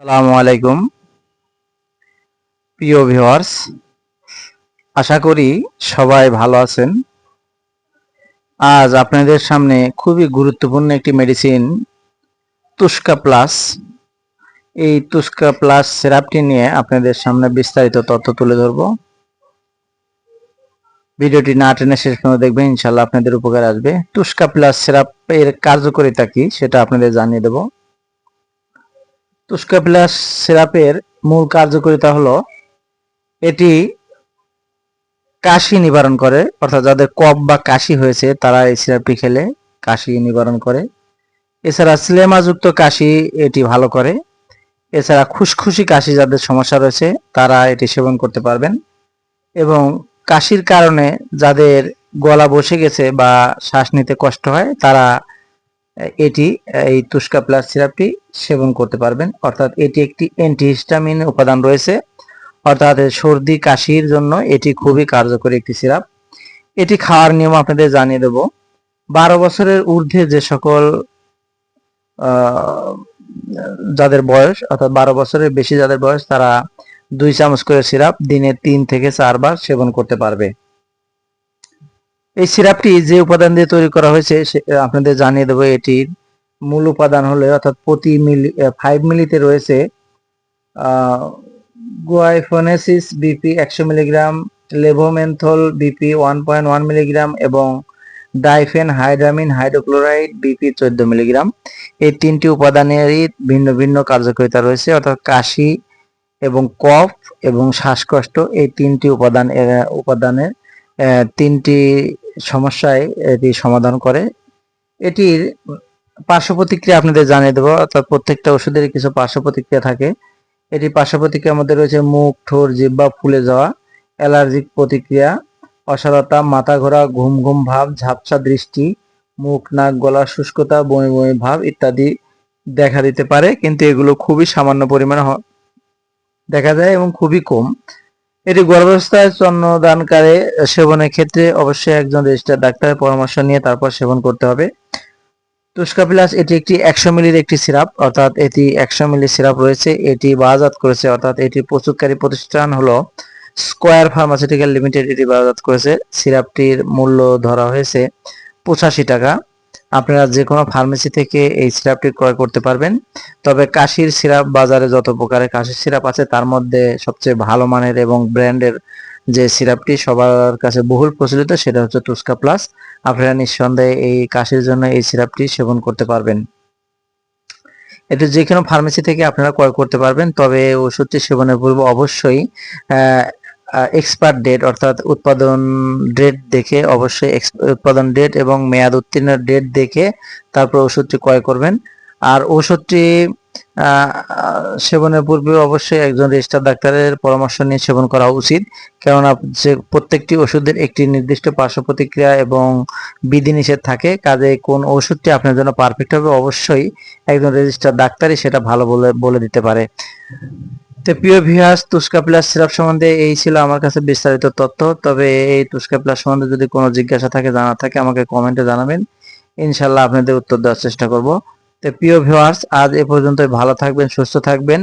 আসসালামু আলাইকুম প্রিয় ভিউয়ার্স, আশা করি সবাই ভালো আছেন। আজ আপনাদের সামনে খুবই গুরুত্বপূর্ণ একটি মেডিসিন তুস্কা প্লাস, এই তুস্কা প্লাস সিরাপটি নিয়ে আপনাদের সামনে বিস্তারিত তথ্য তুলে ধরব। ভিডিওটি না টেনে শেষ পর্যন্ত দেখবেন, ইনশাআল্লাহ আপনাদের উপকার আসবে। তুস্কা প্লাস সিরাপের কার্যকারিতা কি সেটা আপনাদের জানিয়ে দেব। তুস্কা প্লাস সিরাপের মূল কার্যকারিতা হলো এটি কাশি নিবারণ করে, অর্থাৎ যাদের কফ বা কাশি হয়েছে তারা এই সিরাপটি খেলে কাশি নিবারণ করে। এছাড়া স্লেমাযুক্ত কাশি এটি ভালো করে। এছাড়া খুশখুশি কাশি যাদের সমস্যা রয়েছে তারা এটি সেবন করতে পারবেন। এবং কাশির কারণে যাদের গলা বসে গেছে বা শ্বাস নিতে কষ্ট হয় তারা এই তুস্কা প্লাস সিরাপটি সেবন করতে পারবেন। অর্থাৎ এটি একটি অ্যান্টিহিস্টামিন উপাদান রয়েছে, অর্থাৎ সর্দি কাশির জন্য এটি খুবই কার্যকরী একটি সিরাপ। এটি খাওয়ার নিয়ম আপনাদের জানিয়ে দেব। 12 বছরের ঊর্ধ্বে যে সকল যাদের বয়স, অর্থাৎ 12 বছরের বেশি যাদের বয়স, তারা 2 চামচ করে সিরাপ দিনে 3 থেকে 4 বার সেবন করতে পারবে। এই সিরাপটি যে উপাদান দিয়ে তৈরি করা হয়েছে আপনাদের জানিয়ে দেব। এটির মূল উপাদান হলো, অর্থাৎ প্রতি 5 মিলিতে রয়েছে গুয়াইফোনেসিস BP 100 milligram, levomenthol BP 1.1 milligram এবং ডাইফেন হাইড্রামিন হাইড্রোক্লোরাইড বিপি 14 মিলিগ্রাম। এই তিনটি উপাদানেরই ভিন্ন ভিন্ন কার্যকারিতা রয়েছে, অর্থাৎ কাশি এবং কফ এবং শ্বাসকষ্ট এই তিনটি উপাদানের তিনটি সমস্যায় এটি সমাধান করে। এটির পার্শ্ব প্রতিক্রিয়া আপনাদের জানিয়ে দেবো, অর্থাৎ প্রত্যেকটা ওষুধের কিছু পার্শ্ব প্রতিক্রিয়া থাকে। এটি পার্শ্ব প্রতিক্রিয়ার মধ্যে রয়েছে মুখ, ঠোঁট, জিহ্বা ফুলে যাওয়া, অ্যালার্জিক প্রতিক্রিয়া, অসাড়তা, মাথা ঘোরা, ঘুম ঘুম ভাব, ঝাপসা দৃষ্টি, মুখ নাক গলা শুষ্কতা, বমি বমি ভাব ইত্যাদি দেখা দিতে পারে, কিন্তু এগুলো খুবই সামান্য পরিমাণে দেখা যায় এবং খুবই কম। এটি গর্ভাবস্থায় স্তন্যদানকারী সেবনের ক্ষেত্রে অবশ্যই একজন রেজিস্টার্ড ডাক্তারের পরামর্শ নিয়ে তারপর সেবন করতে হবে। তুস্কা প্লাস এটি একটি 100 মিলির একটি সিরাপ, অর্থাৎ এটি 100 মিলি সিরাপ রয়েছে। এটি বাজাত করেছে, অর্থাৎ এটি প্রস্তুতকারী প্রতিষ্ঠান হলো স্কয়ার ফার্মাসিউটিক্যাল লিমিটেড, এটি বাজাত করেছে। সিরাপটির মূল্য ধরা হয়েছে 85 টাকা। আপনারা যে কোনো ফার্মেসি থেকে এই সিরাপটি ক্রয় করতে পারবেন। তবে কাশির সিরাপ বাজারে যত প্রকারের কাশির সিরাপ আছে তার মধ্যে সবচেয়ে ভালো মানের এবং ব্র্যান্ডের যে সিরাপটি সবার কাছে বহুল প্রচলিত সেটা হচ্ছে তুস্কা প্লাস। আপনারা নিঃসন্দেহে এই কাশির জন্য এই সিরাপটি সেবন করতে পারবেন। এটি যে কোনো ফার্মেসি থেকে আপনারা ক্রয় করতে পারবেন। তবে ওষুধটি সেবনের পূর্বে অবশ্যই এক্সপায়ার ডেট, অর্থাৎ উৎপাদন ডেট দেখে, অবশ্যই উৎপাদন ডেট এবং মেয়াদ উত্তীর্ণের ডেট দেখে তারপর ওষুধটি ক্রয় করবেন। আর ওষুধটি সেবনের পূর্বে অবশ্যই একজন রেজিস্টার্ড ডাক্তারের পরামর্শ নিয়ে সেবন করা উচিত, কেননা যে প্রত্যেকটি ওষুধের একটি নির্দিষ্ট পার্শ্ব প্রতিক্রিয়া এবং বিধিনিষেধ থাকে। কাজে কোন ওষুধটি আপনার জন্য পারফেক্ট হবে অবশ্যই একজন রেজিস্টার্ড ডাক্তারই সেটা ভালো বলে দিতে পারে। তো প্রিয় ভিউয়ার্স, তুস্কা প্লাস সিরাপ সম্বন্ধে এই ছিল আমার কাছে বিস্তারিত তথ্য। তবে এই তুস্কা প্লাস সম্বন্ধে যদি কোনো জিজ্ঞাসা থাকে, জানা থাকে, আমাকে কমেন্টে জানাবেন, ইনশাল্লাহ আপনাদের উত্তর দেওয়ার চেষ্টা করব। তো প্রিয় ভিউয়ার্স, আজ এ পর্যন্তই। ভালো থাকবেন, সুস্থ থাকবেন,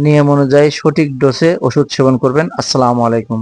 নিয়ম অনুযায়ী সঠিক ডোজে ওষুধ সেবন করবেন। আসসালামু আলাইকুম।